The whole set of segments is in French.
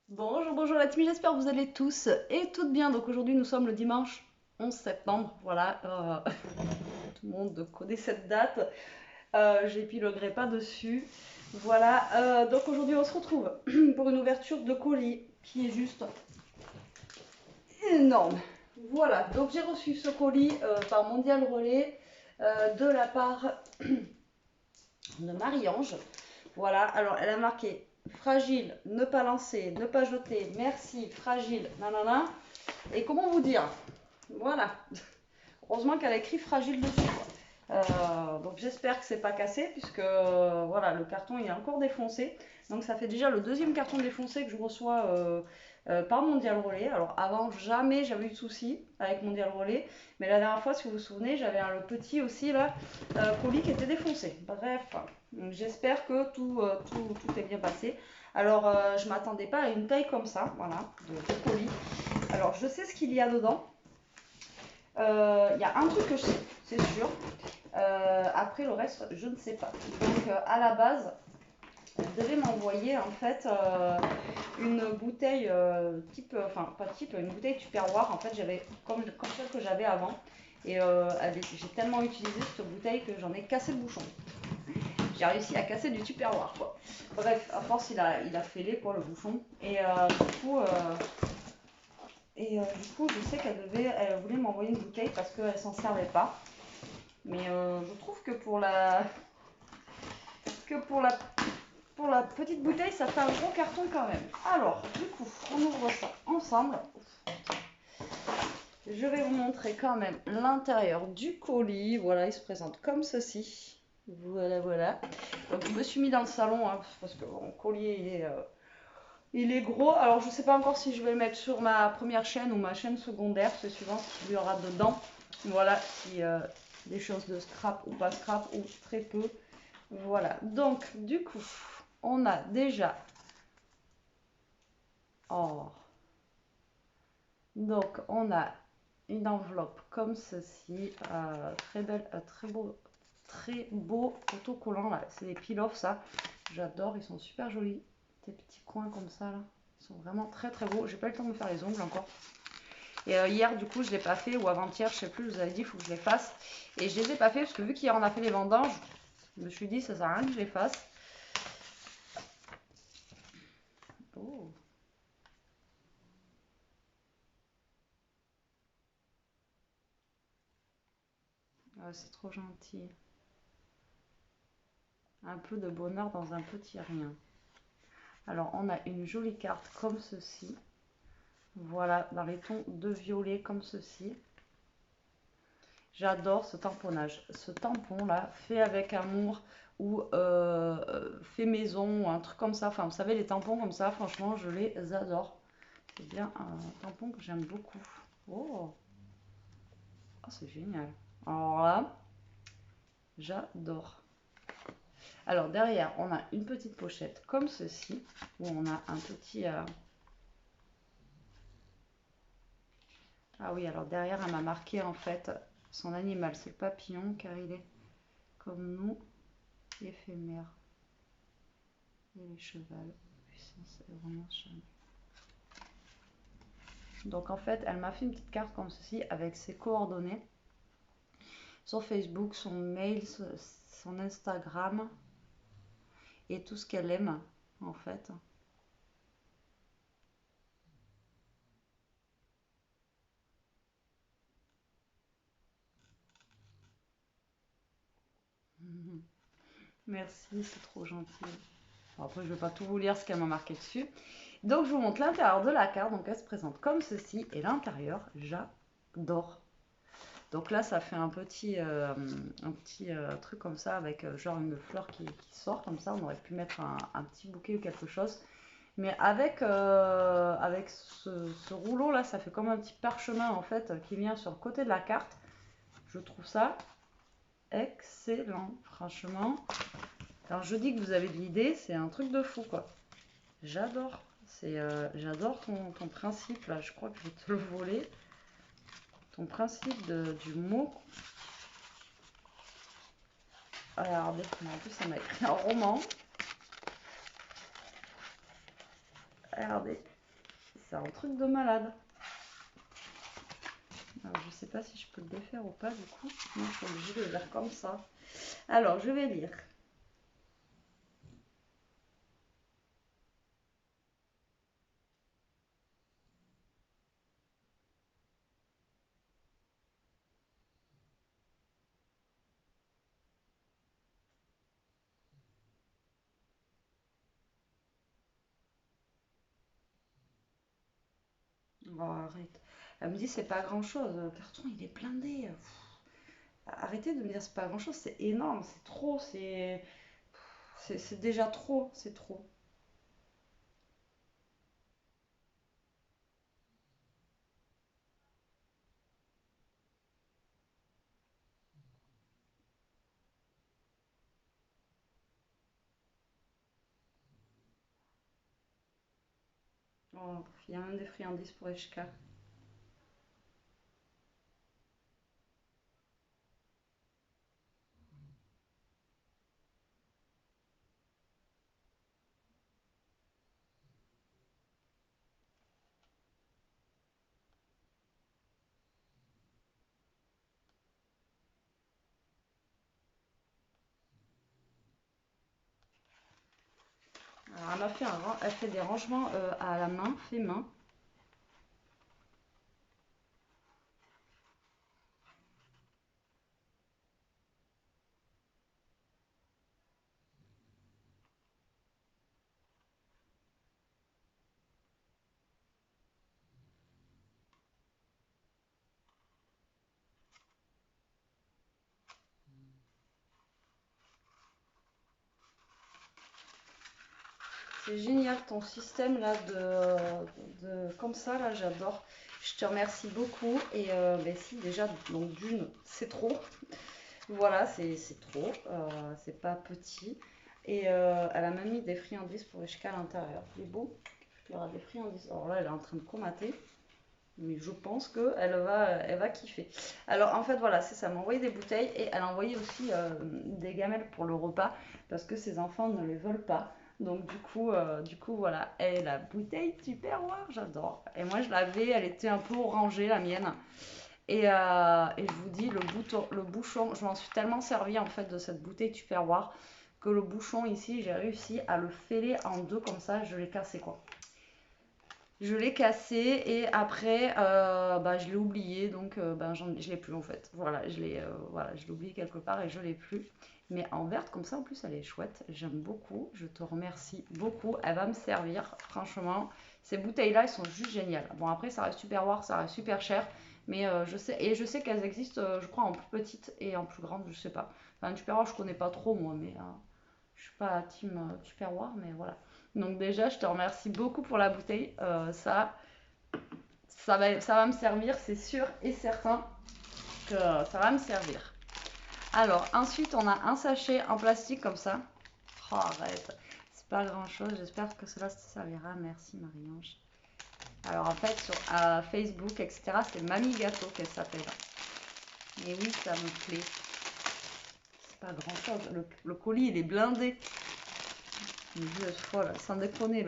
Bonjour, bonjour la team, j'espère que vous allez tous et toutes bien. Donc aujourd'hui nous sommes le dimanche 11 septembre, voilà, tout le monde connaît cette date, j'épiloguerai pas dessus. Voilà, donc aujourd'hui on se retrouve pour une ouverture de colis qui est juste énorme. Voilà, donc j'ai reçu ce colis par Mondial Relais de la part de Marie-Ange. Voilà, alors elle a marqué fragile, ne pas lancer, ne pas jeter, merci, fragile, nanana. Et comment vous dire? Voilà. Heureusement qu'elle a écrit fragile dessus. Donc j'espère que c'est pas cassé puisque voilà, le carton il est encore défoncé. Donc ça fait déjà le deuxième carton défoncé que je reçois par Mondial Relais. Alors avant jamais j'avais eu de soucis avec Mondial Relais, mais la dernière fois si vous vous souvenez j'avais le petit aussi là colis qui était défoncé. Bref, j'espère que tout est bien passé. Alors je m'attendais pas à une taille comme ça, voilà, de colis. Alors je sais ce qu'il y a dedans. Il y a un truc que je sais, c'est sûr. Après le reste, je ne sais pas. Donc à la base, elle devait m'envoyer en fait une bouteille type, enfin pas type, une bouteille Tupperware. En fait, j'avais comme celle que j'avais avant. Et j'ai tellement utilisé cette bouteille que j'en ai cassé le bouchon. J'ai réussi à casser du Tupperware quoi. Bref, à force il a fêlé quoi le bouchon. Du coup, je sais elle voulait m'envoyer une bouteille parce qu'elle s'en servait pas. Mais je trouve que pour la petite bouteille, ça fait un gros carton quand même. Alors, du coup, on ouvre ça ensemble. Je vais vous montrer quand même l'intérieur du colis. Voilà, il se présente comme ceci. Voilà, voilà. Donc, je me suis mis dans le salon hein, parce que mon collier, il est gros. Alors, je ne sais pas encore si je vais le mettre sur ma première chaîne ou ma chaîne secondaire. C'est suivant ce qu'il y aura dedans. Voilà, si des choses de scrap ou pas scrap ou très peu. Voilà, donc du coup, on a déjà or. Donc on a une enveloppe comme ceci, très belle, très beau autocollant là. C'est des peel-off ça, j'adore, ils sont super jolis. Des petits coins comme ça là, ils sont vraiment très très beaux. J'ai pas eu le temps de me faire les ongles encore. Et hier du coup je l'ai pas fait ou avant-hier, je sais plus, je vous avais dit il faut que je les fasse. Et je les ai pas fait parce que vu qu'hier on a fait les vendanges, je me suis dit ça sert à rien que je les fasse. Oh. Ah, c'est trop gentil. Un peu de bonheur dans un petit rien. Alors, on a une jolie carte comme ceci. Voilà, dans les tons de violet comme ceci. J'adore ce tamponnage. Ce tampon-là, fait avec amour ou fait maison ou un truc comme ça. Enfin, vous savez, les tampons comme ça, franchement, je les adore. C'est bien un tampon que j'aime beaucoup. Oh, oh c'est génial. Alors là, j'adore. Alors derrière, on a une petite pochette comme ceci, où on a un petit... Ah oui, alors derrière, elle m'a marqué en fait son animal, c'est le papillon, car il est comme nous, éphémère. Et les chevals, puissance et romance jamais. Donc en fait, elle m'a fait une petite carte comme ceci, avec ses coordonnées, son Facebook, son mail, son Instagram, et tout ce qu'elle aime, en fait. Merci, c'est trop gentil. Bon, après, je ne vais pas tout vous lire ce qu'elle m'a marqué dessus. Donc, je vous montre l'intérieur de la carte. Donc, elle se présente comme ceci. Et l'intérieur, j'adore. Donc là, ça fait un petit truc comme ça avec genre une fleur qui sort comme ça. On aurait pu mettre un petit bouquet ou quelque chose. Mais avec ce rouleau là, ça fait comme un petit parchemin en fait qui vient sur le côté de la carte. Je trouve ça excellent, franchement. Alors je dis que vous avez de l'idée, c'est un truc de fou quoi. J'adore. J'adore ton principe là. Je crois que je vais te le voler. Ton principe du mot. Regardez, en plus ça m'a écrit un roman. Regardez. C'est un truc de malade. Alors, je sais pas si je peux le défaire ou pas du coup. Non, je suis obligée de le lire comme ça. Alors, je vais lire. Oh, arrête. Elle me dit c'est pas grand chose. Le carton il est blindé. Arrêtez de me dire c'est pas grand chose. C'est énorme. C'est trop. C'est déjà trop. C'est trop. Oh, il y a même des friandises pour Eshka. Alors, elle fait des rangements à la main, fait main. C'est génial ton système là comme ça là, j'adore. Je te remercie beaucoup et ben si déjà donc d'une c'est trop. Voilà, c'est trop, c'est pas petit. Et elle a même mis des friandises pour Eshka à l'intérieur. Il est beau. Il y aura des friandises. Alors là, elle est en train de comater. Mais je pense elle va kiffer. Alors en fait, voilà, c'est ça. Elle m'a envoyé des bouteilles et elle a envoyé aussi des gamelles pour le repas parce que ses enfants ne les veulent pas. Donc du coup voilà. Et la bouteille Tupperware, j'adore. Et moi, je l'avais, elle était un peu orangée, la mienne. Et je vous dis, le bouchon, je m'en suis tellement servi en fait de cette bouteille Tupperware que le bouchon ici, j'ai réussi à le fêler en deux comme ça, je l'ai cassé quoi. Je l'ai cassé et après, bah, je l'ai oublié, donc ben, je l'ai plus en fait. Voilà, je l'ai oublié quelque part et je l'ai plus. Mais en verte comme ça, en plus, elle est chouette. J'aime beaucoup. Je te remercie beaucoup. Elle va me servir, franchement. Ces bouteilles-là, elles sont juste géniales. Bon, après, ça reste super rare, ça reste super cher. Mais je sais qu'elles existent, je crois, en plus petite et en plus grande, je sais pas. Enfin, Tupperware, je connais pas trop, moi, mais je suis pas team Tupperware, mais voilà. Donc déjà, je te remercie beaucoup pour la bouteille. Ça va me servir, c'est sûr et certain que ça va me servir. Alors, ensuite, on a un sachet en plastique comme ça. Oh, arrête, c'est pas grand chose. J'espère que cela te servira. Merci, Marie-Ange. Alors, en fait, sur Facebook, etc., c'est Mamie Gâteau qu'elle s'appelle. Et oui, ça me plaît. C'est pas grand chose. Le colis, il est blindé. Mais je suis folle, sans déconner.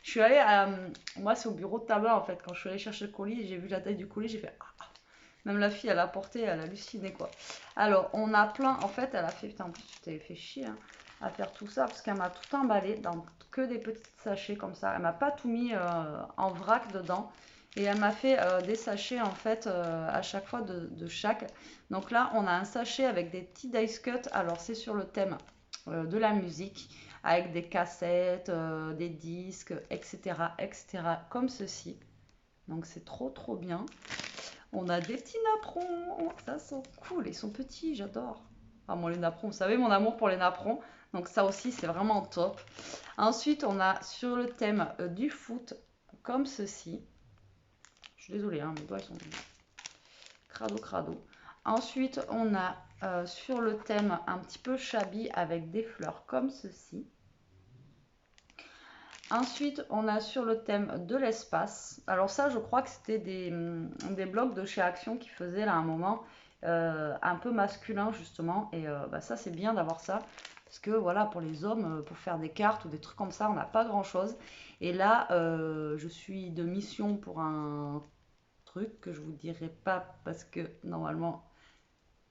Je suis allée à. Moi, c'est au bureau de tabac en fait. Quand je suis allée chercher le colis, j'ai vu la taille du colis, j'ai fait. Ah. Même la fille, elle a porté, elle a halluciné quoi. Alors, on a plein. En fait, elle a fait. Putain, en plus, tu t'avais fait chier hein, à faire tout ça parce qu'elle m'a tout emballé dans que des petits sachets comme ça. Elle m'a pas tout mis en vrac dedans. Et elle m'a fait des sachets en fait à chaque fois de chaque. Donc là, on a un sachet avec des petits dice cut. Alors, c'est sur le thème de la musique avec des cassettes, des disques, etc., etc., comme ceci. Donc c'est trop trop bien. On a des petits napperons, ça sont cool, ils sont petits, j'adore. Ah moi les napperons, vous savez mon amour pour les napperons, donc ça aussi c'est vraiment top. Ensuite on a sur le thème du foot, comme ceci. Je suis désolée, hein, mes doigts ils sont crado crado. Ensuite on a sur le thème un petit peu shabby avec des fleurs comme ceci. Ensuite, on a sur le thème de l'espace. Alors ça, je crois que c'était des blogs de chez Action qui faisaient là un moment un peu masculin justement. Et bah, ça, c'est bien d'avoir ça. Parce que voilà, pour les hommes, pour faire des cartes ou des trucs comme ça, on n'a pas grand-chose. Et là, je suis de mission pour un truc que je vous dirai pas parce que normalement,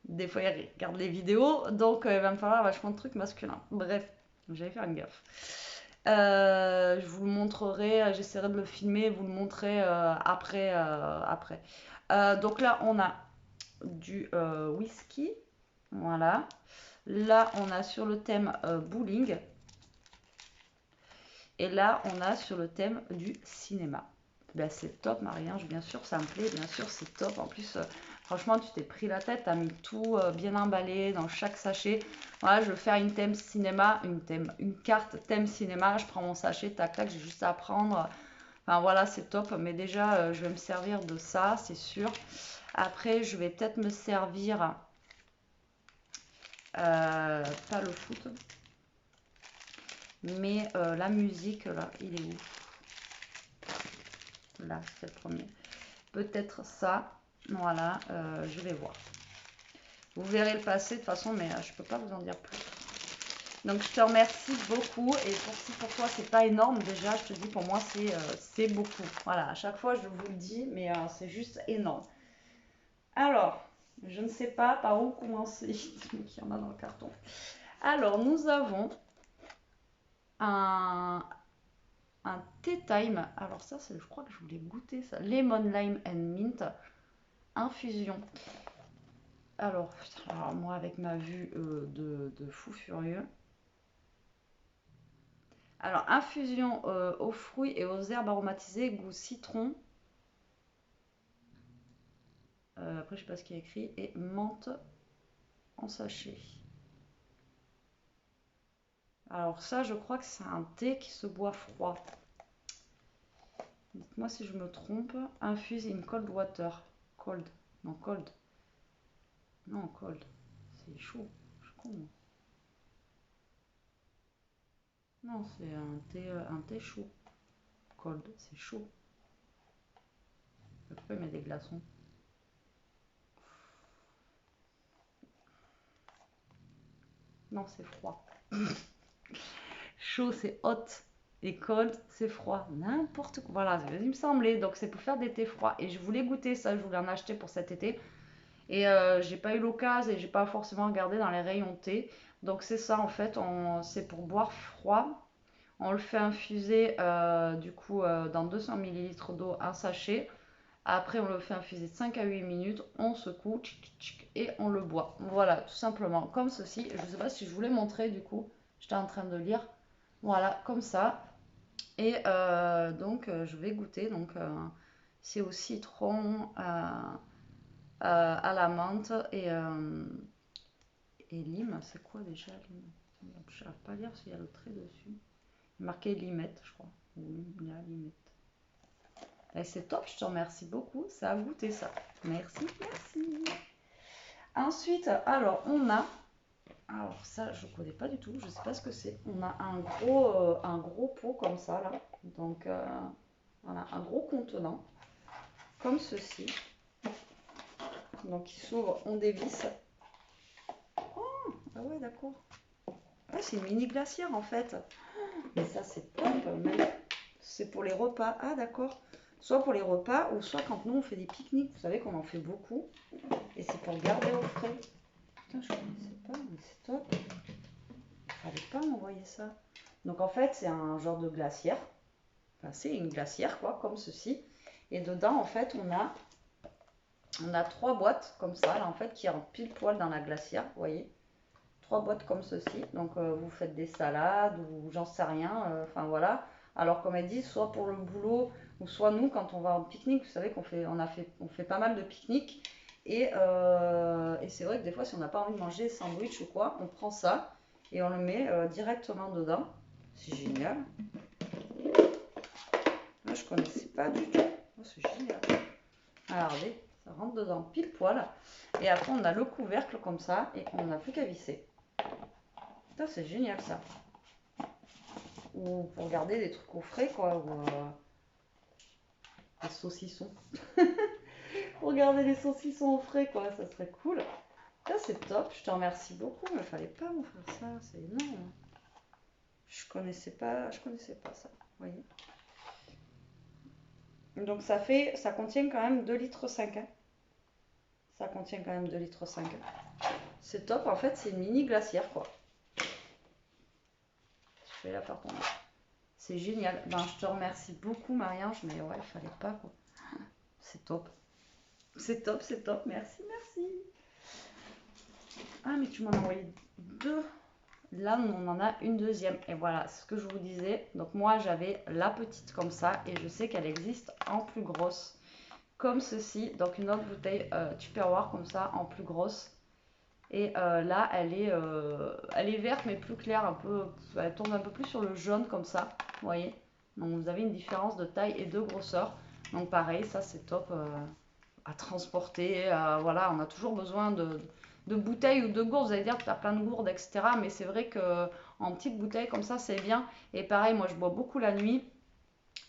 des fois, ils regardent les vidéos. Donc, il va me falloir vachement de trucs masculins. Bref, j'allais faire une gaffe. Je vous le montrerai, j'essaierai de le filmer, vous le montrer après. Après. Donc là, on a du whisky. Voilà. Là, on a sur le thème bowling. Et là, on a sur le thème du cinéma. Ben, c'est top, Marie-Ange, bien sûr, ça me plaît, bien sûr, c'est top. En plus, franchement, tu t'es pris la tête, tu as mis tout bien emballé dans chaque sachet. Voilà, je veux faire une thème cinéma, une carte thème cinéma. Je prends mon sachet, tac, tac, j'ai juste à prendre. Enfin, voilà, c'est top. Mais déjà, je vais me servir de ça, c'est sûr. Après, je vais peut-être me servir, pas le foot, mais la musique, là, il est où? Là, c'est le premier. Peut-être ça. Voilà, je vais voir. Vous verrez le passé de toute façon, mais je ne peux pas vous en dire plus. Donc, je te remercie beaucoup. Et si pour toi, c'est pas énorme, déjà, je te dis, pour moi, c'est beaucoup. Voilà, à chaque fois, je vous le dis, mais c'est juste énorme. Alors, je ne sais pas par où commencer. Il y en a dans le carton. Alors, nous avons un tea time. Alors ça, je crois que je voulais goûter ça. Lemon, lime and mint. Infusion. Alors, putain, alors moi, avec ma vue de fou furieux. Alors, infusion aux fruits et aux herbes aromatisées, goût citron. Après, je sais pas ce qu'il y a écrit. Et menthe en sachet. Alors ça, je crois que c'est un thé qui se boit froid. Dites-moi si je me trompe. Infuse in cold water. Cold. Non, cold. Non, cold. C'est chaud. Je suis con, moi. Non, c'est un thé chaud. Cold, c'est chaud. Pourquoi il met des glaçons? Non, c'est froid. Chaud, c'est hot. Et cold, c'est froid. N'importe quoi. Voilà, il me semblait. Donc, c'est pour faire des thés froids. Et je voulais goûter ça. Je voulais en acheter pour cet été. Et j'ai pas eu l'occasion et j'ai pas forcément regardé dans les rayons thé. Donc, c'est ça, en fait. C'est pour boire froid. On le fait infuser, du coup, dans 200 millilitres d'eau, un sachet. Après, on le fait infuser de 5 à 8 minutes. On secoue tchic, tchic, et on le boit. Voilà, tout simplement. Comme ceci. Je ne sais pas si je voulais montrer, du coup. J'étais en train de lire. Voilà, comme ça. Et donc, je vais goûter. Donc, c'est au citron, à la menthe et lime. C'est quoi déjà, lime? Je n'arrive pas à lire s'il y a le trait dessus. Il est marqué limette, je crois. Oui, il y a limette. Et c'est top, je te remercie beaucoup. Ça a goûté ça. Merci, merci. Ensuite, alors, on a. Alors, ça, je ne connais pas du tout. Je ne sais pas ce que c'est. On a un gros pot comme ça, là. Donc, voilà, un gros contenant. Comme ceci. Donc, il s'ouvre, on dévisse. Oh, ah ouais, d'accord. Ah, c'est une mini glacière en fait. Mais ça, c'est top. C'est pour les repas. Ah, d'accord. Soit pour les repas ou soit quand nous on fait des pique-niques. Vous savez qu'on en fait beaucoup. Et c'est pour garder au frais. Putain, je connaissais pas, mais c'est top. Il fallait pas m'envoyer ça. Donc en fait, c'est un genre de glacière. Enfin, c'est une glacière, quoi, comme ceci. Et dedans, en fait, on a 3 boîtes comme ça, là, en fait, qui rentrent pile poil dans la glacière. Vous voyez, 3 boîtes comme ceci. Donc vous faites des salades ou j'en sais rien. Enfin voilà. Alors comme elle dit, soit pour le boulot ou soit nous quand on va en pique-nique. Vous savez on fait pas mal de pique-niques. Et c'est vrai que des fois si on n'a pas envie de manger sandwich ou quoi, on prend ça et on le met directement dedans. C'est génial. Moi je connaissais pas du tout. Oh, c'est génial. Regardez, ça rentre dedans pile poil. Et après on a le couvercle comme ça et on n'a plus qu'à visser. Ça c'est génial ça. Ou pour garder des trucs au frais quoi. Ou des saucissons. Pour garder les saucissons au frais quoi, ça serait cool. Ça, c'est top. Je te remercie beaucoup. Mais il fallait pas m'offrir ça. C'est énorme. Je connaissais pas ça. Vous voyez. Donc ça contient quand même 2,5 litres. Hein. Ça contient quand même 2,5 litres. C'est top. En fait, c'est une mini glacière, quoi. Je vais la faire tomber. C'est génial. Ben, je te remercie beaucoup, Marie-Ange. Mais ouais, il fallait pas, quoi. C'est top. C'est top, c'est top. Merci, merci. Ah, mais tu m'en as envoyé 2. Là, on en a une deuxième. Et voilà, c'est ce que je vous disais. Donc moi, j'avais la petite comme ça. Et je sais qu'elle existe en plus grosse. Comme ceci. Donc une autre bouteille Tupperware comme ça, en plus grosse. Et là, elle est verte, mais plus claire. Un peu, elle tourne un peu plus sur le jaune comme ça. Vous voyez. Donc vous avez une différence de taille et de grosseur. Donc pareil, ça c'est top à transporter. Voilà, on a toujours besoin de bouteilles ou de gourdes. Vous allez dire que tu as plein de gourdes, etc. Mais c'est vrai que en petite bouteille comme ça, c'est bien. Et pareil, moi je bois beaucoup la nuit.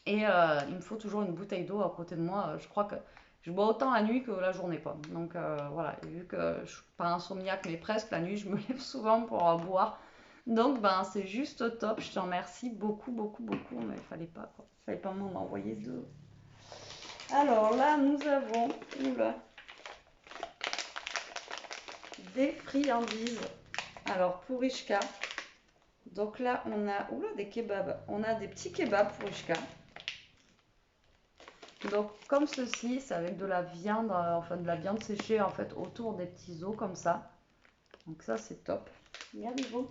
Et il me faut toujours une bouteille d'eau à côté de moi. Je crois que je bois autant la nuit que la journée, quoi. Donc voilà, et vu que je suis pas insomniaque, mais presque, la nuit, je me lève souvent pour boire. Donc ben c'est juste top. Je te remercie beaucoup, beaucoup, beaucoup. Mais il fallait pas, quoi. Il fallait pas m'en envoyer 2. Alors là, nous avons oula, des friandises. Alors pour Ishka, donc là on a oula, des kebabs. On a des petits kebabs pour Ishka. Donc comme ceci, c'est avec de la viande, enfin de la viande séchée en fait autour des petits os comme ça. Donc ça c'est top. Regardez-vous.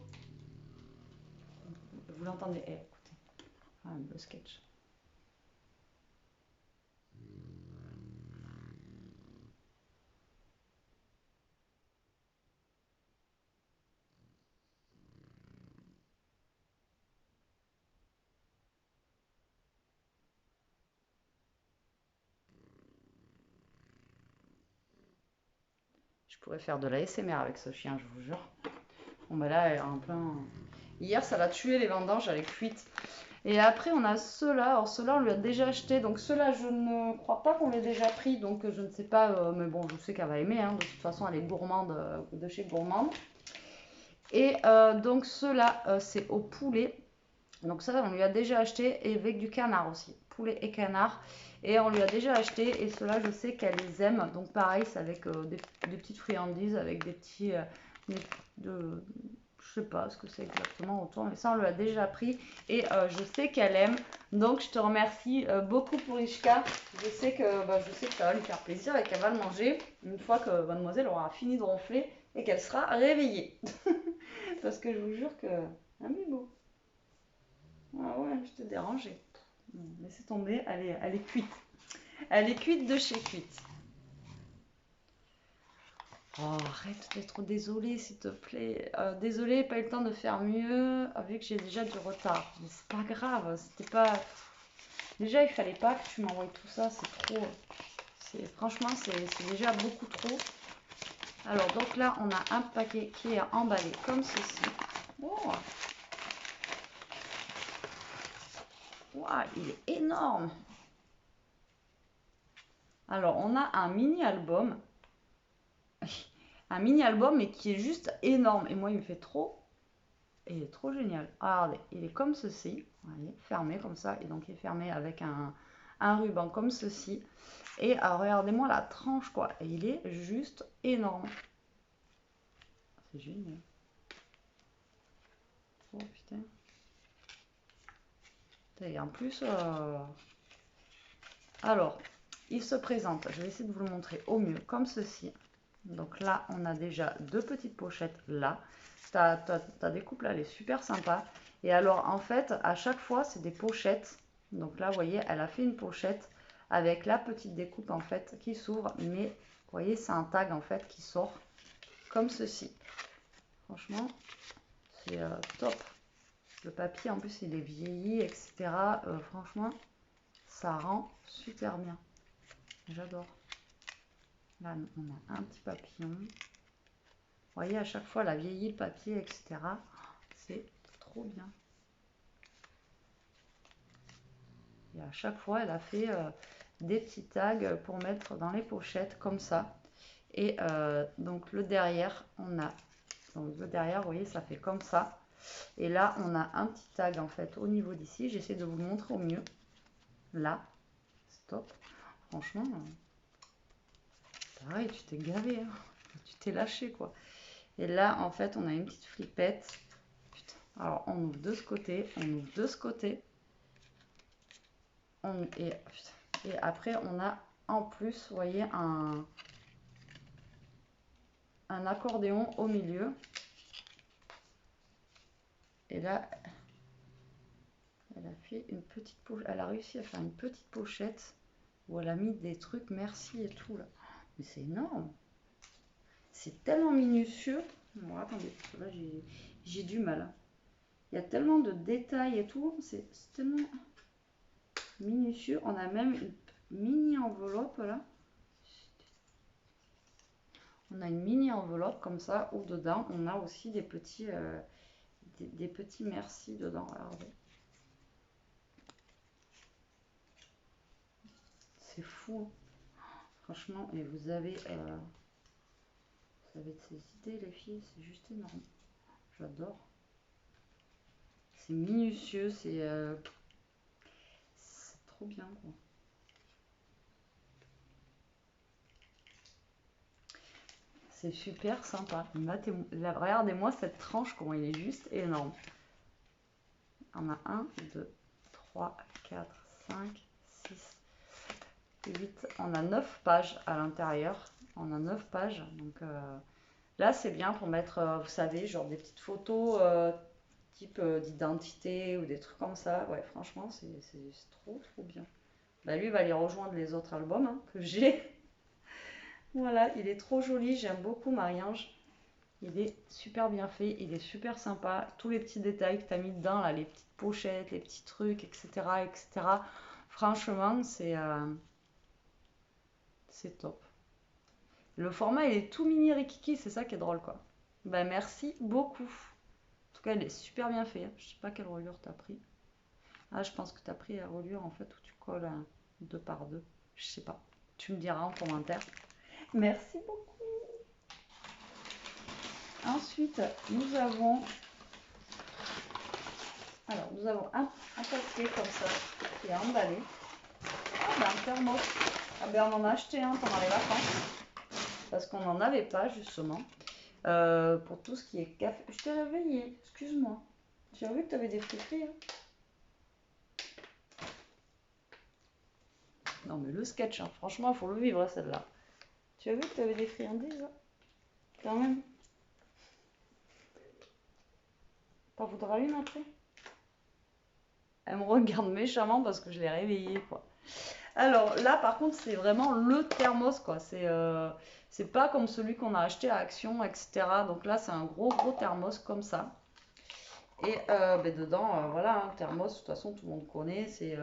Vous l'entendez? Eh, écoutez, le sketch. Je pourrais faire de la SMR avec ce chien, je vous jure. Bon ben là, elle est en plein. Hier, ça l'a tué les vendanges, elle est cuite. Et après, on a ceux-là. Alors, ceux-là, on lui a déjà acheté. Donc, ceux-là, je ne crois pas qu'on l'ait déjà pris. Donc, je ne sais pas. Mais bon, je sais qu'elle va aimer. Hein. De toute façon, elle est gourmande de chez Gourmande. Et donc, ceux-là, c'est au poulet. Donc, ça, on lui a déjà acheté. Et avec du canard aussi. Poulet et canard. Et on lui a déjà acheté. Et ceux-là, je sais qu'elle les aime. Donc, pareil, c'est avec des petites friandises. Avec des petits. Je sais pas ce que c'est exactement autour, mais ça on l'a déjà pris et je sais qu'elle aime. Donc je te remercie beaucoup pour Ishka. Je sais que ça va lui faire plaisir et qu'elle va le manger une fois que mademoiselle aura fini de ronfler et qu'elle sera réveillée. Parce que je vous jure que ah mais bon. Ah ouais, je t'ai dérangé. Bon, laissez tomber, elle est cuite. Elle est cuite de chez cuite. Oh, arrête d'être désolée, s'il te plaît. Désolée, pas eu le temps de faire mieux, vu que j'ai déjà du retard. Mais c'est pas grave, c'était pas. Déjà, il fallait pas que tu m'envoies tout ça, c'est trop. Franchement, c'est déjà beaucoup trop. Alors, donc là, on a un paquet qui est emballé comme ceci. Oh, wow, il est énorme. Alors, on a un mini-album. Un mini-album, mais qui est juste énorme. Et moi, il me fait trop. Il est trop génial. Regardez, il est comme ceci. Vous voyez, fermé comme ça. Et donc, il est fermé avec un ruban comme ceci. Et regardez-moi la tranche, quoi. Et il est juste énorme. C'est génial. Oh putain. Et en plus, alors, il se présente. Je vais essayer de vous le montrer au mieux, comme ceci. Donc là, on a déjà 2 petites pochettes là. Ta découpe là, elle est super sympa. Et alors, en fait, à chaque fois, c'est des pochettes. Donc là, vous voyez, elle a fait une pochette avec la petite découpe en fait qui s'ouvre. Mais vous voyez, c'est un tag en fait qui sort comme ceci. Franchement, c'est top. Le papier, en plus, il est vieilli, etc. Franchement, ça rend super bien. J'adore. Là, on a un petit papillon. Vous voyez, à chaque fois, elle a vieilli le papier, etc. C'est trop bien. Et à chaque fois, elle a fait des petits tags pour mettre dans les pochettes, comme ça. Et donc le derrière, on a, donc le derrière, vous voyez, ça fait comme ça. Et là, on a un petit tag en fait au niveau d'ici. J'essaie de vous le montrer au mieux. Là, stop. Franchement, pareil, tu t'es gavé, hein. Tu t'es lâché quoi. Et là, en fait, on a une petite flippette. Putain. Alors, on ouvre de ce côté, on ouvre de ce côté. Et après, on a en plus, vous voyez, un accordéon au milieu. Et là, elle a fait une petite pochette. Elle a réussi à faire une petite pochette où elle a mis des trucs merci et tout là. Mais c'est énorme. C'est tellement minutieux. Bon, attendez, parce que là j'ai du mal. Il y a tellement de détails et tout. C'est tellement minutieux. On a même une mini enveloppe là. On a une mini enveloppe comme ça où dedans on a aussi des petits des petits merci dedans. Regardez. C'est fou. Franchement, et vous avez de ces idées les filles, c'est juste énorme. J'adore. C'est minutieux, c'est trop bien quoi. C'est super sympa. Regardez-moi cette tranche, comment il est juste énorme. On a 1, 2, 3, 4, 5, 6, 8. On a 9 pages à l'intérieur. On a 9 pages. Donc là, c'est bien pour mettre, vous savez, genre des petites photos type d'identité ou des trucs comme ça. Ouais, franchement, c'est trop, trop bien. Bah, lui, il va aller rejoindre les autres albums hein, que j'ai. Voilà, il est trop joli. J'aime beaucoup Marie-Ange. Il est super bien fait, il est super sympa. Tous les petits détails que tu as mis dedans, là, les petites pochettes, les petits trucs, etc. etc. Franchement, c'est top. Le format, il est tout mini rikiki, c'est ça qui est drôle, quoi. Ben, merci beaucoup. En tout cas, il est super bien fait. Je sais pas quelle reliure tu as pris. Ah, je pense que tu as pris la reliure, en fait, où tu colles un 2 par 2. Je sais pas. Tu me diras en commentaire. Merci beaucoup. Ensuite, nous avons un papier comme ça qui est emballé. Ah ben un thermos. Ah ben on en a acheté un pendant les vacances parce qu'on n'en avait pas justement pour tout ce qui est café. Je t'ai réveillé, excuse-moi. J'ai vu que tu avais des friteries. Hein. Non mais le sketch, hein. Franchement il faut le vivre celle-là. Tu as vu que tu avais des friandises hein. Quand même. T'en voudras une après? Elle me regarde méchamment parce que je l'ai réveillée quoi. Alors là par contre c'est vraiment le thermos quoi. C'est pas comme celui qu'on a acheté à Action etc. Donc là c'est un gros thermos comme ça. Et ben dedans voilà un thermos de toute façon tout le monde connaît. C'est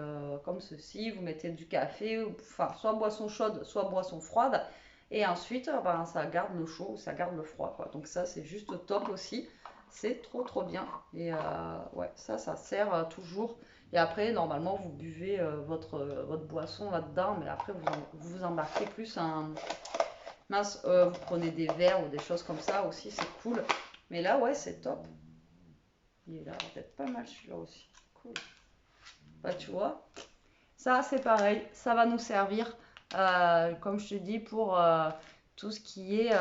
comme ceci. Vous mettez du café, enfin soit boisson chaude soit boisson froide. Et ensuite ben, ça garde le chaud ou ça garde le froid quoi. Donc ça c'est juste top aussi. C'est trop bien. Et ouais ça sert toujours. Et après, normalement, vous buvez votre boisson là-dedans, mais après, vous embarquez plus un... Mince, vous prenez des verres ou des choses comme ça aussi, c'est cool. Mais là, ouais, c'est top. Il est là, peut-être pas mal celui-là aussi. Cool. Bah, tu vois, ça, c'est pareil. Ça va nous servir, comme je te dis, pour tout ce qui est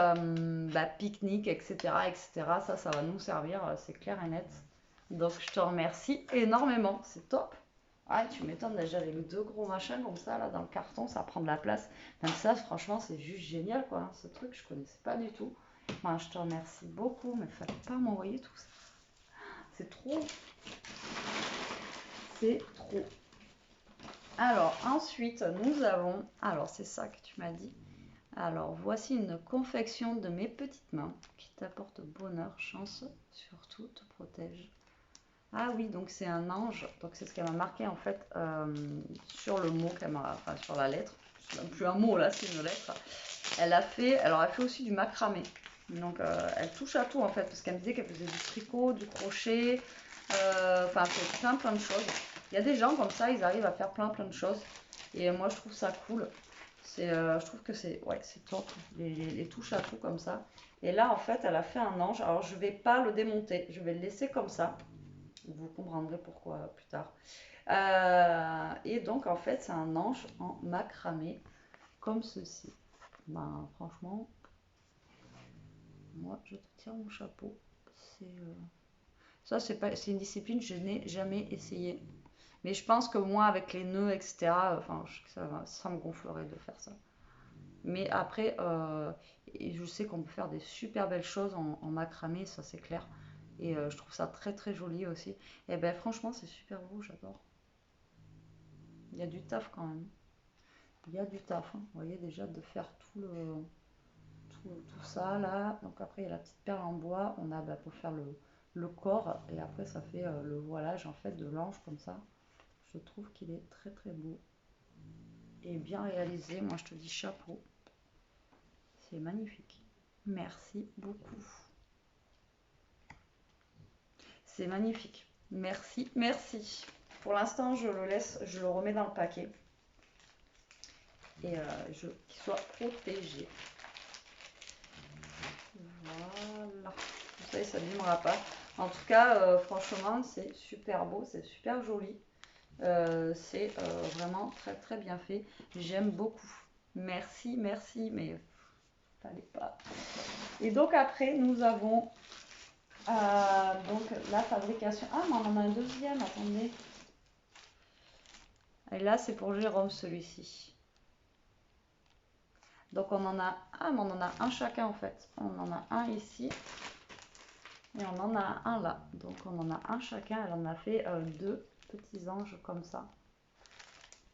bah, pique-nique, etc., etc. Ça va nous servir, c'est clair et net. Donc, je te remercie énormément. C'est top. Ah, tu m'étonnes, déjà avec deux gros machins comme ça, là, dans le carton, ça prend de la place. Même ça, franchement, c'est juste génial, quoi. Hein. Ce truc, je connaissais pas du tout. Moi, je te remercie beaucoup, mais fallait pas m'envoyer tout ça. C'est trop. C'est trop. Alors, ensuite, nous avons... Alors, c'est ça que tu m'as dit. Alors, voici une confection de mes petites mains qui t'apporte bonheur, chance, surtout te protège. Ah oui, donc c'est un ange. Donc c'est ce qu'elle m'a marqué en fait sur le mot qu'elle m'a, enfin sur la lettre. C'est même plus un mot là, c'est une lettre. Elle a fait aussi du macramé. Donc elle touche à tout en fait parce qu'elle me disait qu'elle faisait du tricot, du crochet, enfin elle fait plein de choses. Il y a des gens comme ça, ils arrivent à faire plein de choses. Et moi je trouve ça cool. Je trouve que c'est ouais, c'est top, les touches à tout comme ça. Et là, en fait, elle a fait un ange. Alors, je vais pas le démonter, je vais le laisser comme ça. Vous comprendrez pourquoi plus tard. Et donc, en fait, c'est un ange en macramé, comme ceci. Ben, franchement, moi, je te tire mon chapeau. Ça, c'est une discipline que je n'ai jamais essayé. Mais je pense que moi, avec les nœuds, etc., enfin, ça me gonflerait de faire ça. Mais après, et je sais qu'on peut faire des super belles choses en macramé, ça c'est clair. Et je trouve ça très très joli aussi. Et ben franchement, c'est super beau, j'adore. Il y a du taf quand même. Il y a du taf, hein. Vous voyez déjà de faire tout ça là. Donc après, il y a la petite perle en bois. On a pour faire le corps. Et après, ça fait le voilage en fait de l'ange comme ça. Je trouve qu'il est très très beau. Et bien réalisé. Moi, je te dis chapeau. C'est magnifique. Merci beaucoup. C'est magnifique. Merci, merci. Pour l'instant, je le laisse, je le remets dans le paquet. Et qu'il soit protégé. Voilà. Vous savez, ça ne limera pas. En tout cas, franchement, c'est super beau, c'est super joli. C'est vraiment très très bien fait. J'aime beaucoup. Merci, merci, mais fallait pas. Et donc après, nous avons donc la fabrication. Ah, mais on en a un deuxième, attendez. Et là, c'est pour Jérôme, celui-ci. Donc on en a mais on en a un chacun en fait. On en a un ici et on en a un là. Donc on en a un chacun. Elle en a fait deux petits anges comme ça.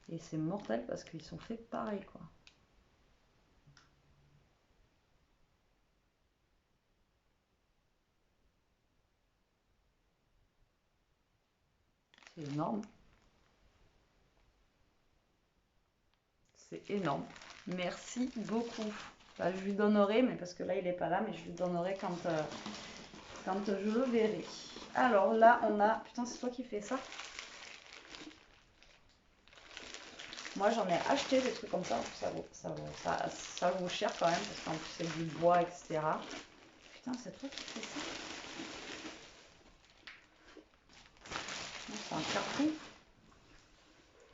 Et c'est mortel parce qu'ils sont faits pareil quoi. C'est énorme. C'est énorme. Merci beaucoup. Bah, je lui donnerai, mais parce que là il n'est pas là, mais je lui donnerai quand je le verrai. Alors là on a... Putain, c'est toi qui fais ça? Moi j'en ai acheté des trucs comme ça, ça vaut cher quand même, parce qu'en plus c'est du bois, etc. Putain, c'est toi qui fais ça? C'est un carton.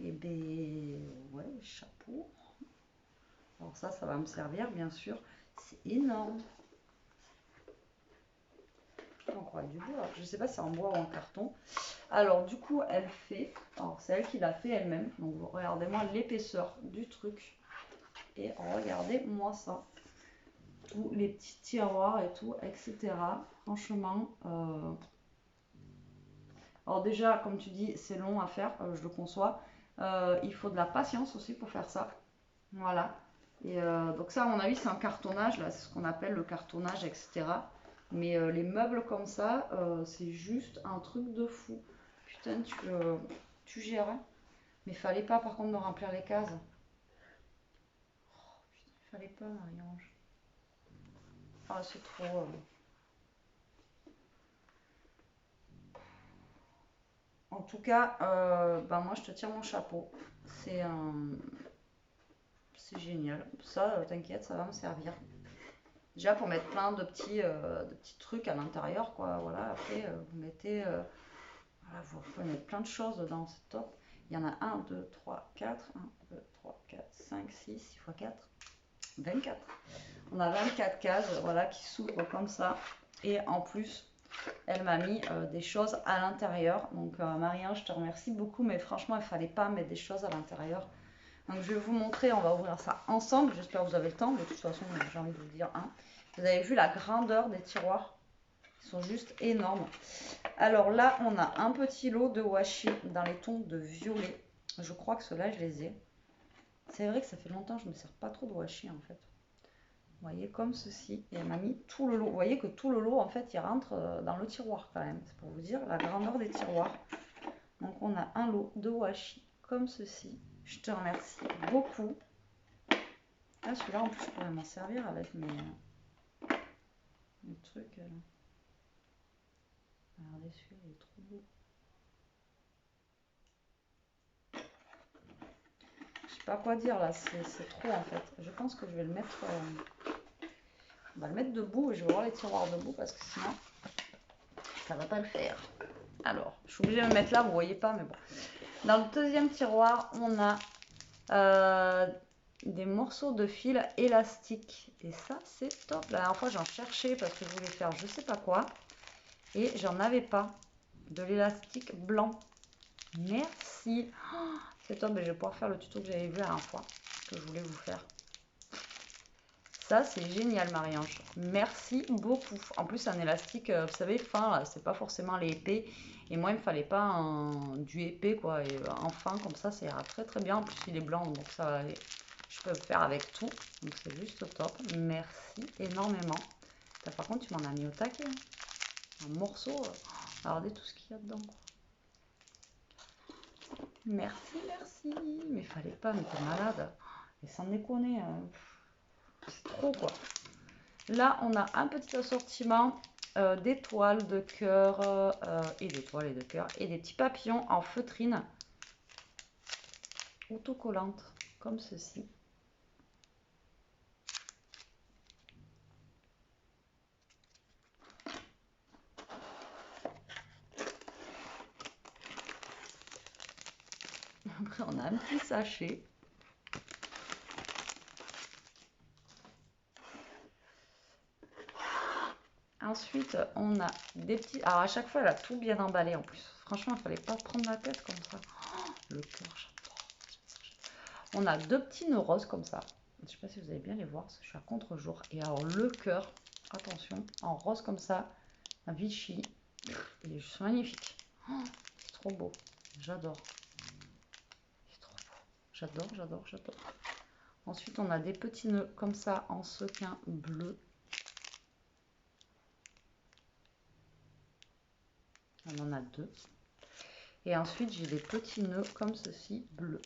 Et ben ouais, chapeau. Alors ça va me servir bien sûr. C'est énorme. Je crois qu'on croirait du bois. Je sais pas si c'est en bois ou en carton. Alors du coup elle fait, alors c'est elle qui l'a fait elle-même. Donc regardez-moi l'épaisseur du truc. Et regardez-moi ça. Tous les petits tiroirs et tout, etc. Franchement, alors déjà, comme tu dis, c'est long à faire, je le conçois. Il faut de la patience aussi pour faire ça. Voilà. Et donc ça, à mon avis, c'est un cartonnage, là, c'est ce qu'on appelle le cartonnage, etc. Mais les meubles comme ça, c'est juste un truc de fou. Putain, tu gères, hein. Mais fallait pas, par contre, me remplir les cases. Oh, putain, il fallait pas, Marie-Ange. Ah, c'est trop... En tout cas, bah moi, je te tire mon chapeau. C'est c'est génial. Ça, t'inquiète, ça va me servir. Déjà pour mettre plein de petits trucs à l'intérieur, quoi. Voilà, après, vous mettez... voilà, vous pouvez mettre plein de choses dedans, c'est top. Il y en a 1, 2, 3, 4. 1, 2, 3, 4, 5, 6, 6 x 4. 24. On a 24 cases, voilà, qui s'ouvrent comme ça. Et en plus, elle m'a mis des choses à l'intérieur. Donc, Marie-Ange, je te remercie beaucoup, mais franchement, il ne fallait pas mettre des choses à l'intérieur. Donc je vais vous montrer, on va ouvrir ça ensemble, j'espère que vous avez le temps, de toute façon j'ai envie de vous dire, hein. Vous avez vu la grandeur des tiroirs, ils sont juste énormes. Alors là on a un petit lot de washi dans les tons de violet, je crois que ceux-là je les ai. C'est vrai que ça fait longtemps que je ne me sers pas trop de washi en fait. Vous voyez comme ceci, et elle m'a mis tout le lot, vous voyez que tout le lot en fait il rentre dans le tiroir quand même, c'est pour vous dire la grandeur des tiroirs. Donc on a un lot de washi comme ceci. Je te remercie beaucoup. Ah, celui-là, en plus, je pourrais m'en servir avec mes trucs. Regardez, celui-là, il est trop beau. Je sais pas quoi dire là, c'est trop en fait. Je pense que je vais le mettre, on va le mettre debout et je vais voir les tiroirs debout parce que sinon ça va pas le faire. Alors, je suis obligée de me mettre là, vous voyez pas, mais bon. Dans le deuxième tiroir, on a des morceaux de fil élastique. Et ça, c'est top. La dernière fois, j'en cherchais parce que je voulais faire je sais pas quoi. Et j'en avais pas. De l'élastique blanc. Merci. Oh, c'est top. Et je vais pouvoir faire le tuto que j'avais vu la dernière fois. Que je voulais vous faire. Ça, c'est génial, Marie-Ange. Merci beaucoup. En plus, un élastique, vous savez, fin, c'est pas forcément les épais. Et moi, il me fallait pas du épais, quoi. Et en fin, comme ça ira très très bien. En plus, il est blanc, donc ça va aller. Je peux le faire avec tout. Donc, c'est juste top. Merci énormément. Là, par contre, tu m'en as mis au taquet. Hein. Un morceau. Regardez tout ce qu'il y a dedans, quoi. Merci, merci. Mais il fallait pas, mais t'es malade. Et sans déconner. C'est trop, quoi. Là, on a un petit assortiment d'étoiles, de cœurs et d'étoiles et de cœurs et des petits papillons en feutrine autocollante comme ceci. Après, on a un petit sachet. Ensuite, on a des petits... Alors, à chaque fois, elle a tout bien emballé en plus. Franchement, il ne fallait pas prendre la tête comme ça. Oh, le cœur, j'adore. On a deux petits nœuds roses comme ça. Je ne sais pas si vous allez bien les voir, parce que je suis à contre-jour. Et alors, le cœur, attention, en rose comme ça, un Vichy. Il est juste magnifique. Oh, c'est trop beau. J'adore. C'est trop beau. J'adore, j'adore, j'adore. Ensuite, on a des petits nœuds comme ça en sequin bleu. On en a deux. Et ensuite, j'ai des petits nœuds comme ceci, bleus.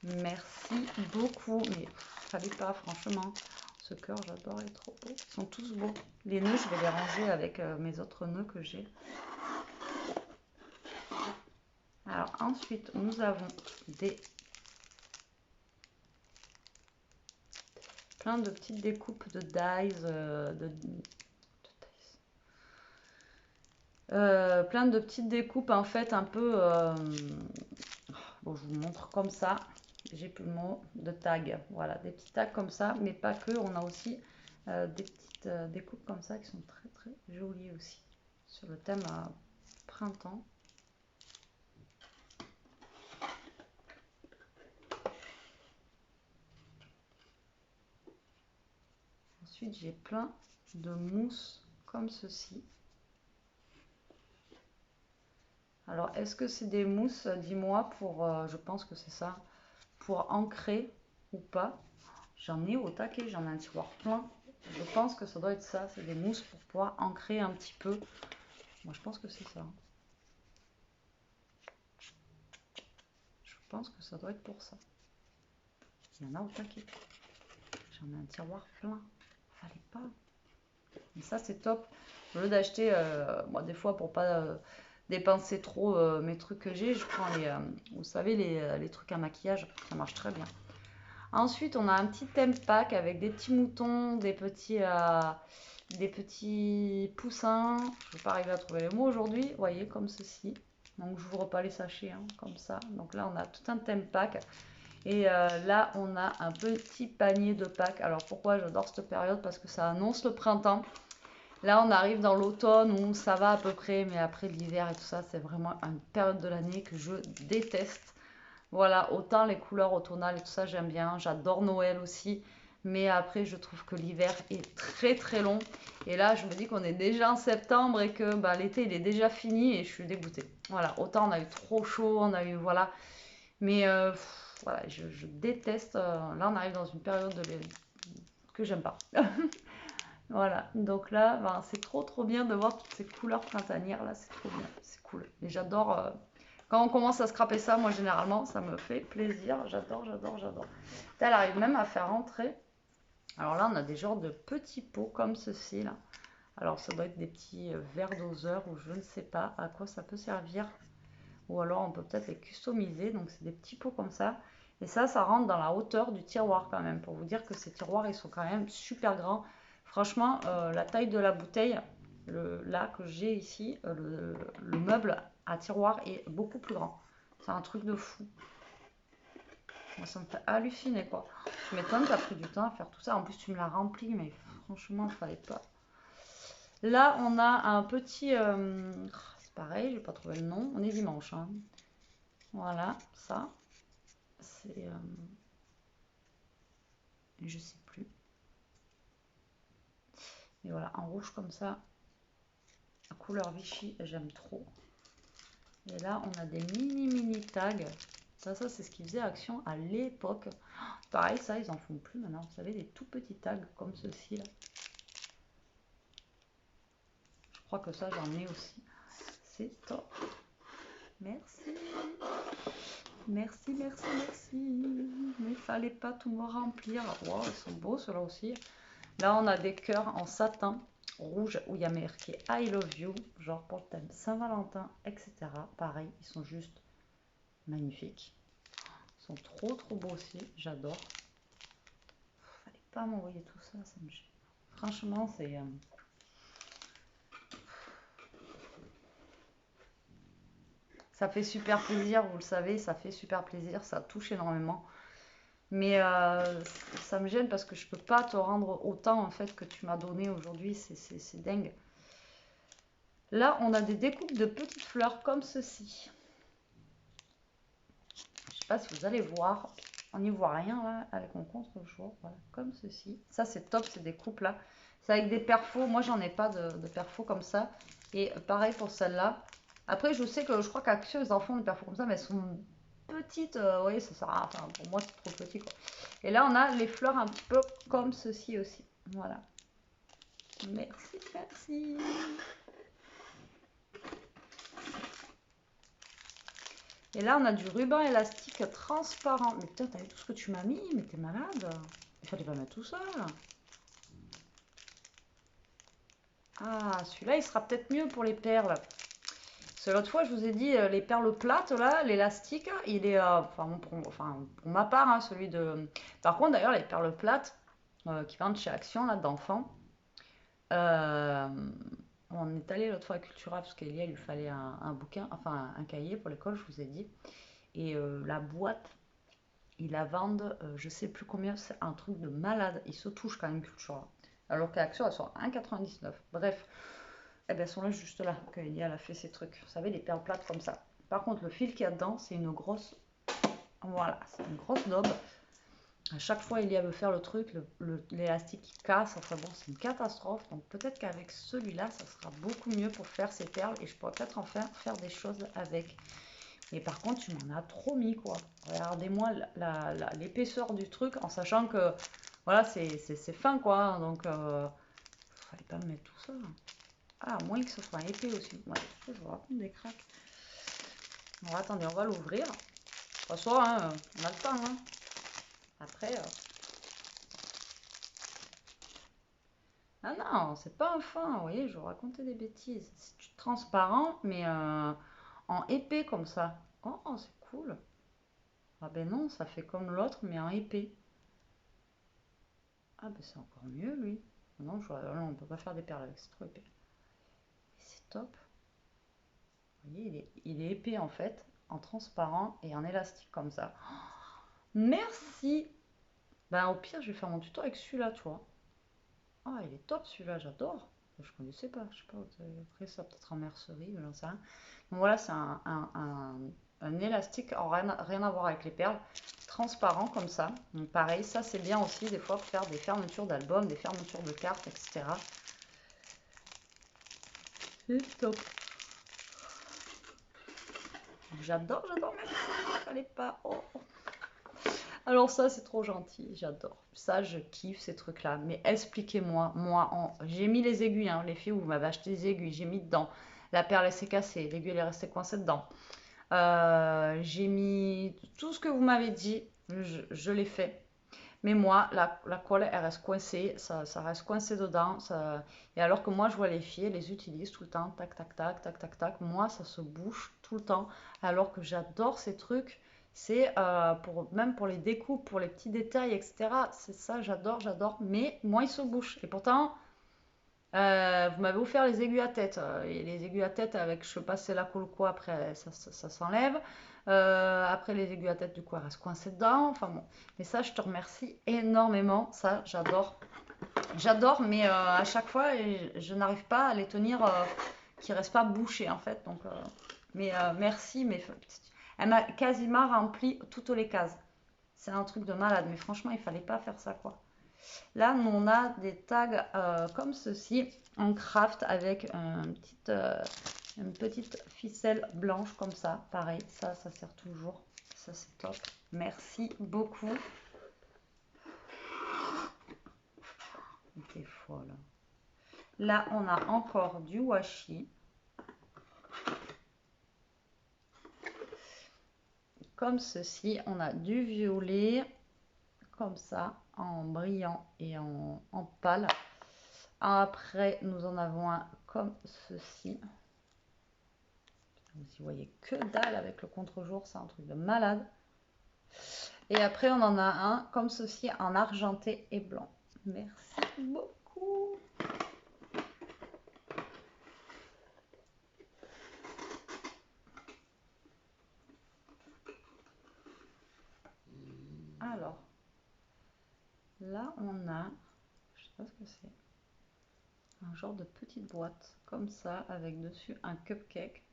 Merci beaucoup. Mais fallait pas, franchement. Ce cœur, j'adore, il est trop beau. Ils sont tous beaux. Les nœuds, je vais les ranger avec mes autres nœuds que j'ai. Alors, ensuite, nous avons plein de petites découpes de dies, plein de petites découpes en fait un peu bon, je vous montre comme ça, j'ai plus le mot, de tags, voilà, des petits tags comme ça, mais pas que, on a aussi des petites découpes comme ça qui sont très très jolies aussi sur le thème printemps. Ensuite, j'ai plein de mousses comme ceci. Alors, est-ce que c'est des mousses, dis-moi, pour, je pense que c'est ça, pour ancrer ou pas. J'en ai au taquet, j'en ai un tiroir plein. Je pense que ça doit être ça, c'est des mousses pour pouvoir ancrer un petit peu. Moi, je pense que c'est ça. Je pense que ça doit être pour ça. Il y en a au taquet. J'en ai un tiroir plein. Fallait pas. Mais ça, c'est top. Au lieu d'acheter, moi, des fois, pour pas dépenser trop mes trucs que j'ai, je prends les, vous savez, les trucs à maquillage. Ça marche très bien. Ensuite, on a un petit thème pack avec des petits moutons, des petits poussins. Je ne vais pas arriver à trouver les mots aujourd'hui. Vous voyez, comme ceci. Donc, je n'ouvre pas les sachets, hein, comme ça. Donc là, on a tout un thème pack. Et là, on a un petit panier de Pâques. Alors, pourquoi j'adore cette période? Parce que ça annonce le printemps. Là, on arrive dans l'automne où ça va à peu près. Mais après, l'hiver et tout ça, c'est vraiment une période de l'année que je déteste. Voilà, autant les couleurs automnales et tout ça, j'aime bien. J'adore Noël aussi. Mais après, je trouve que l'hiver est très très long. Et là, je me dis qu'on est déjà en septembre et que bah, l'été, il est déjà fini et je suis dégoûtée. Voilà, autant on a eu trop chaud, on a eu, voilà. Mais voilà, je déteste. Là, on arrive dans une période que j'aime pas. Voilà, donc là, ben, c'est trop trop bien de voir toutes ces couleurs printanières. Là, c'est trop bien, c'est cool. Et j'adore... Quand on commence à scraper ça, moi généralement, ça me fait plaisir. J'adore, j'adore, j'adore. Elle arrive même à faire rentrer. Alors là, on a des genres de petits pots comme ceci là. Alors ça doit être des petits verres doseurs ou je ne sais pas à quoi ça peut servir. Ou alors on peut peut-être les customiser. Donc c'est des petits pots comme ça. Et ça rentre dans la hauteur du tiroir quand même. Pour vous dire que ces tiroirs, ils sont quand même super grands. Franchement, la taille de la bouteille, là que j'ai ici, le meuble à tiroir est beaucoup plus grand. C'est un truc de fou. Moi, ça me fait halluciner quoi. Je m'étonne, t'as pris du temps à faire tout ça. En plus, tu me l'as rempli, mais franchement, il fallait pas. Là, on a un petit. C'est pareil, j'ai pas trouvé le nom. On est dimanche. Hein. Voilà, ça. C'est. Je sais plus. Et voilà, en rouge comme ça. La couleur Vichy, j'aime trop. Et là, on a des mini tags. Ça c'est ce qu'ils faisaient Action à l'époque. Pareil, ça, ils en font plus maintenant. Vous savez, des tout petits tags comme ceci là. Je crois que ça, j'en ai aussi. C'est top. Merci. Merci. Mais il fallait pas tout me remplir. Wow, ils sont beaux ceux-là aussi. Là, on a des cœurs en satin rouge où il y a marqué I love you, genre pour le thème Saint-Valentin, etc. Pareil, ils sont juste magnifiques. Ils sont trop beaux aussi, j'adore. Fallait pas m'envoyer tout ça, ça me gêne. Franchement, c'est... Ça fait super plaisir, vous le savez, ça fait super plaisir, ça touche énormément. Mais ça me gêne parce que je peux pas te rendre autant en fait que tu m'as donné aujourd'hui, c'est dingue. Là, on a des découpes de petites fleurs comme ceci. Je sais pas si vous allez voir, on n'y voit rien là avec mon contre-jour, voilà, comme ceci. Ça c'est top, c'est des coupes là. C'est avec des perfos, moi j'en ai pas de perfos comme ça. Et pareil pour celle-là. Après je sais que je crois qu'Action ils en font des perfos comme ça, mais elles sont petites, vous voyez, ça sert à... Enfin pour moi c'est trop petit quoi. Et là on a les fleurs un petit peu comme ceci aussi, voilà. Merci. Et là, on a du ruban élastique transparent. Mais putain, t'as vu tout ce que tu m'as mis? Mais t'es malade. Il fallait pas mettre tout ça. Ah, celui-là, il sera peut-être mieux pour les perles. Parce que l'autre fois, je vous ai dit, les perles plates, là, l'élastique, il est... enfin, pour ma part, hein, celui de... Par contre, d'ailleurs, les perles plates qui vendent chez Action, là, d'enfants, on est allé l'autre fois à Cultura, parce qu'Elia, il lui fallait un bouquin, enfin, un cahier pour l'école, je vous ai dit. Et la boîte, ils la vendent, je sais plus combien, c'est un truc de malade. Ils se touchent quand même Cultura. Alors qu'à Action, elles sont à 1,99. Bref, eh ben, elles sont là juste là, qu'Elia elle a fait ces trucs. Vous savez, les perles plates comme ça. Par contre, le fil qu'il y a dedans, c'est une grosse... Voilà, c'est une grosse daube. À chaque fois, Elia veut faire le truc, l'élastique qui casse. Enfin bon, c'est une catastrophe. Donc peut-être qu'avec celui-là, ça sera beaucoup mieux pour faire ces perles. Et je pourrais peut-être en faire des choses avec. Mais par contre, tu m'en as trop mis, quoi. Regardez-moi l'épaisseur du truc, en sachant que, voilà, c'est fin, quoi. Donc, fallait pas me mettre tout ça. Ah, à moins que ce soit épais aussi. Ouais, je vous raconte des cracks. Bon, attendez, on va l'ouvrir. De toute façon, hein, on a le temps, hein. Après... Ah non, c'est pas un fin, vous voyez, je vous racontais des bêtises. C'est du transparent, mais en épais comme ça. Oh, c'est cool. Ah ben non, ça fait comme l'autre, mais en épais. Ah ben c'est encore mieux, lui. Non, non, on peut pas faire des perles avec, c'est trop épais. C'est top. Vous voyez, il est épais en fait, en transparent et en élastique comme ça. Merci. Ben au pire, je vais faire mon tuto avec celui-là, tu vois. Ah, il est top celui-là, j'adore. Je connaissais pas, je sais pas, après ça peut-être en mercerie, j'en sais rien. Donc voilà, c'est un élastique, rien à voir avec les perles, transparent comme ça. Donc pareil, ça c'est bien aussi des fois pour faire des fermetures d'albums, des fermetures de cartes, etc. C'est top. J'adore, merci, fallait pas. Oh. Alors ça c'est trop gentil, j'adore. Ça je kiffe ces trucs là. Mais expliquez-moi, j'ai mis les aiguilles, hein, les filles vous m'avez acheté des aiguilles, j'ai mis dedans. La perle elle s'est cassée, l'aiguille elle est restée coincée dedans. J'ai mis tout ce que vous m'avez dit, je l'ai fait. Mais moi, la colle, elle reste coincée, ça reste coincé dedans. Et alors que moi, je vois les filles, elles les utilisent tout le temps, tac, tac, tac, tac, tac, tac. Moi, ça se bouche tout le temps. Alors que j'adore ces trucs. C'est même pour les découpes, pour les petits détails, etc. C'est ça, j'adore, j'adore. Mais moi, il se bouche. Et pourtant, vous m'avez offert les aiguilles à tête. Et les aiguilles à tête, avec je sais pas si c'est la colle ou quoi, après ça s'enlève. Après les aiguilles à tête, du coup, elles restent coincées dedans. Enfin bon. Mais ça, je te remercie énormément. Ça, j'adore. J'adore, mais à chaque fois, je n'arrive pas à les tenir qui ne restent pas bouchés en fait. Donc, mais merci. Mais elle m'a quasiment rempli toutes les cases. C'est un truc de malade. Mais franchement, il fallait pas faire ça quoi. Là, nous, on a des tags comme ceci en craft avec une petite ficelle blanche comme ça. Pareil, ça sert toujours. Ça, c'est top. Merci beaucoup. T'es folle. Là, on a encore du washi. Comme ceci, on a du violet, comme ça, en brillant et en pâle. Après, nous en avons un comme ceci. Vous voyez que dalle avec le contre-jour, c'est un truc de malade. Et après, on en a un comme ceci en argenté et blanc. Merci beaucoup. Alors, là, on a, je sais pas ce que c'est, un genre de petite boîte comme ça avec dessus un cupcake.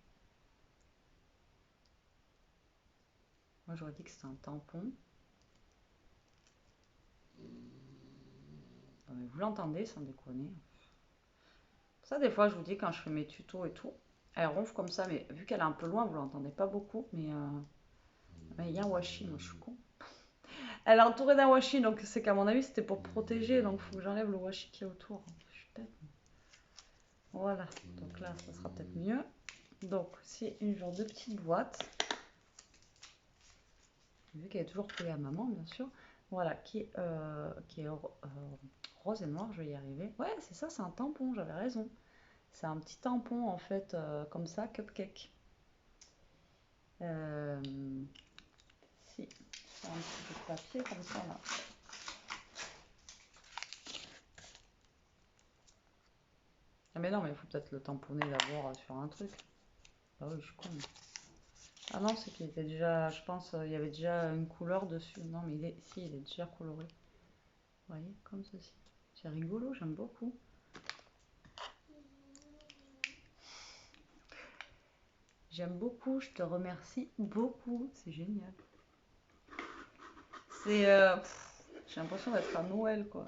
Moi, j'aurais dit que c'était un tampon. Non, mais vous l'entendez sans déconner. Ça, des fois, je vous dis, quand je fais mes tutos et tout, elle ronfle comme ça, mais vu qu'elle est un peu loin, vous l'entendez pas beaucoup. Mais il y a un washi, moi je suis con. Elle est entourée d'un washi, donc c'est qu'à mon avis, c'était pour protéger. Donc, il faut que j'enlève le washi qui est autour. Je suis bête. Voilà, donc là, ça sera peut-être mieux. Donc, c'est une genre de petite boîte. Vu qu'elle est toujours collée à maman, bien sûr. Voilà, qui est rose et noir, je vais y arriver. Ouais, c'est ça, c'est un tampon, j'avais raison. C'est un petit tampon, en fait, comme ça, cupcake. Si, c'est un petit peu de papier comme ça, là. Ah mais non, mais il faut peut-être le tamponner d'abord sur un truc. Ah oui, je suis con. Ah non, c'est qu'il était déjà, je pense, il y avait déjà une couleur dessus. Non, mais si, il est déjà coloré. Vous voyez, comme ceci. C'est rigolo, j'aime beaucoup. J'aime beaucoup, je te remercie beaucoup, c'est génial. C'est, j'ai l'impression d'être à Noël, quoi.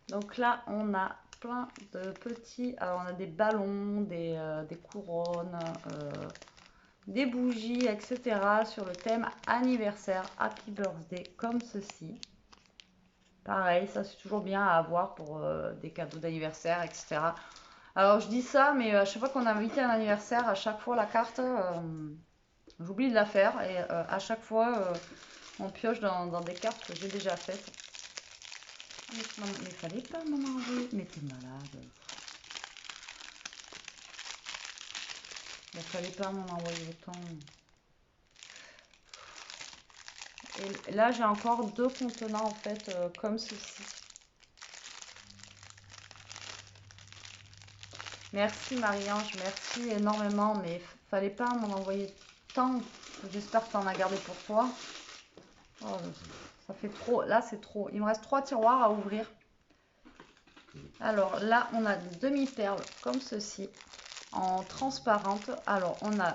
Donc là, on a plein de petits, alors on a des ballons, des couronnes, des bougies, etc. sur le thème anniversaire, happy birthday, comme ceci. Pareil, ça c'est toujours bien à avoir pour des cadeaux d'anniversaire, etc. Alors je dis ça, mais à chaque fois qu'on a invité un anniversaire, à chaque fois la carte, j'oublie de la faire. Et à chaque fois, on pioche dans des cartes que j'ai déjà faites. Mais fallait pas m'en enlever. Mais t'es malade. Il fallait pas m'en envoyer autant. Et là, j'ai encore deux contenants en fait, comme ceci. Merci Marie-Ange, merci énormément, mais fallait pas m'en envoyer tant. J'espère que tu en as gardé pour toi. Oh, ça fait trop, là c'est trop. Il me reste 3 tiroirs à ouvrir. Alors là, on a des demi-perles comme ceci, en transparente. Alors on a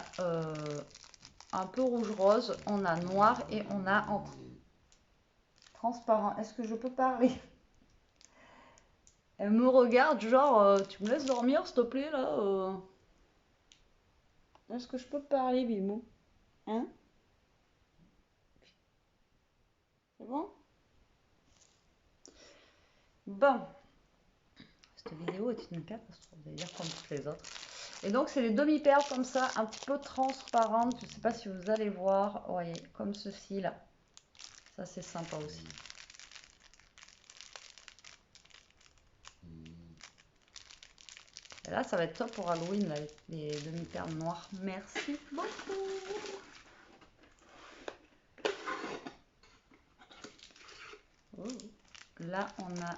un peu rouge-rose, on a noir et on a en transparent. Est-ce que je peux parler? Elle me regarde, genre, tu me laisses dormir, s'il te plaît, là Est-ce que je peux parler, Bimou? Hein? C'est bon? Bon. Cette vidéo est une catastrophe, d'ailleurs, comme toutes les autres. Et donc, c'est les demi-perles comme ça, un peu transparentes. Je ne sais pas si vous allez voir. Vous voyez, comme ceci, là. Ça, c'est sympa aussi. Et là, ça va être top pour Halloween, là, les demi-perles noires. Merci beaucoup. Oh. Là, on a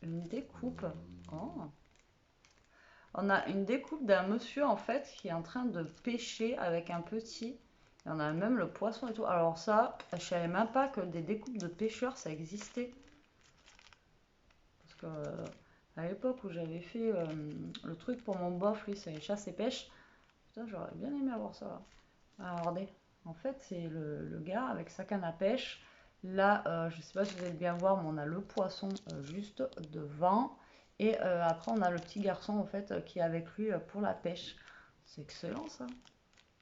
une découpe. Oh. On a une découpe d'un monsieur, en fait, qui est en train de pêcher avec un petit. Et on a même le poisson et tout. Alors ça, je savais même pas que des découpes de pêcheurs, ça existait. Parce que à l'époque où j'avais fait le truc pour mon bof, lui, c'est chasse et pêche. Putain, j'aurais bien aimé avoir ça là. Alors, regardez, en fait, c'est le gars avec sa canne à pêche. Là, je sais pas si vous allez bien voir, mais on a le poisson juste devant. Et après, on a le petit garçon, en fait, qui est avec lui pour la pêche. C'est excellent, ça.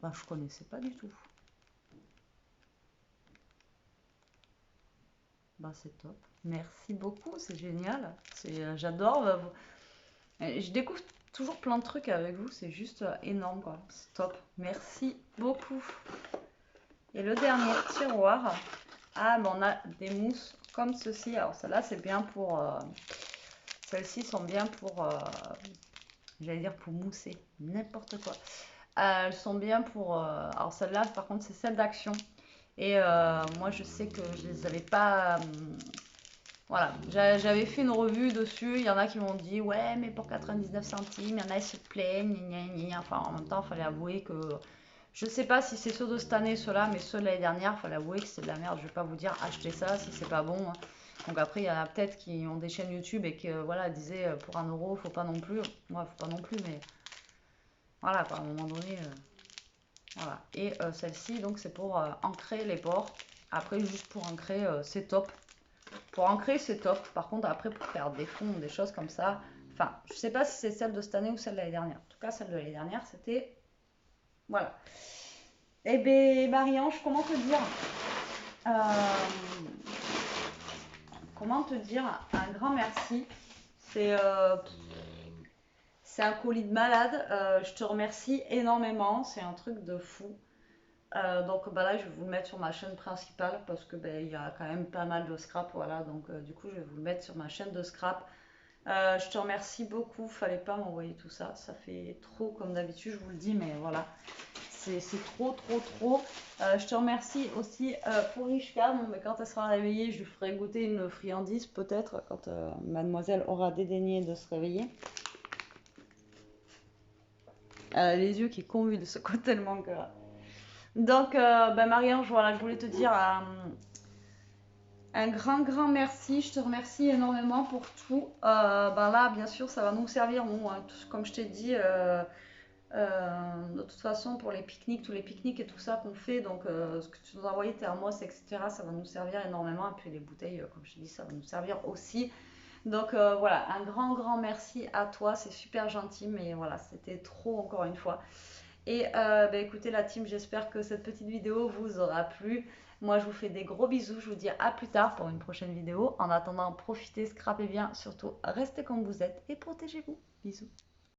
Bah, je connaissais pas du tout. Bah, c'est top. Merci beaucoup, c'est génial. J'adore. Je découvre toujours plein de trucs avec vous, c'est juste énorme, quoi. C'est top. Merci beaucoup. Et le dernier tiroir. Ah, mais on a des mousses comme ceci. Alors, celle-là, c'est bien pour... celles-ci sont bien pour... j'allais dire pour mousser. N'importe quoi. Elles sont bien pour... alors, celle-là, par contre, c'est celle d'Action. Et moi, je sais que je les avais pas... voilà. J'avais fait une revue dessus. Il y en a qui m'ont dit, ouais, mais pour 99 centimes. Il y en a qui se plaignent. Gna, gna, gna. Enfin, en même temps, il fallait avouer que... je sais pas si c'est ceux de cette année, ceux-là, mais ceux de l'année dernière, il fallait avouer que c'est de la merde. Je vais pas vous dire achetez ça si c'est pas bon. Donc après, il y en a peut-être qui ont des chaînes YouTube et qui voilà, disaient pour 1 €, faut pas non plus. Moi, faut pas non plus, mais voilà, quoi, à un moment donné. Voilà. Et celle-ci, donc, c'est pour ancrer les bords. Après, juste pour ancrer, c'est top. Pour ancrer, c'est top. Par contre, après, pour faire des fonds, des choses comme ça. Enfin, je sais pas si c'est celle de cette année ou celle de l'année dernière. En tout cas, celle de l'année dernière, c'était. Voilà. Eh bien, Marie-Ange, comment te dire un grand merci. C'est c'est un colis de malade. Je te remercie énormément. C'est un truc de fou. Donc bah là, je vais vous le mettre sur ma chaîne principale parce que il y a quand même pas mal de scrap. Voilà, donc du coup, je vais vous le mettre sur ma chaîne de scrap. Je te remercie beaucoup. Fallait pas m'envoyer tout ça. Ça fait trop comme d'habitude, je vous le dis, mais voilà. C'est trop, trop, trop. Je te remercie aussi pour Rishka. Bon, mais quand elle sera réveillée, je lui ferai goûter une friandise, peut-être, quand mademoiselle aura dédaigné de se réveiller. Les yeux qui convulsent, quoi, tellement que... Donc, Marie-Ange, voilà, je voulais te dire un grand, grand merci. Je te remercie énormément pour tout. Là, bien sûr, ça va nous servir, nous, hein, comme je t'ai dit... de toute façon, pour les pique-niques, tous les pique-niques et tout ça qu'on fait, donc ce que tu nous as envoyé, thermos, etc., ça va nous servir énormément. Et puis les bouteilles, comme je te dis, ça va nous servir aussi. Donc voilà, un grand, grand merci à toi. C'est super gentil, mais voilà, c'était trop encore une fois. Et écoutez, la team, j'espère que cette petite vidéo vous aura plu. Moi, je vous fais des gros bisous. Je vous dis à plus tard pour une prochaine vidéo. En attendant, profitez, scrapez bien. Surtout, restez comme vous êtes et protégez-vous. Bisous.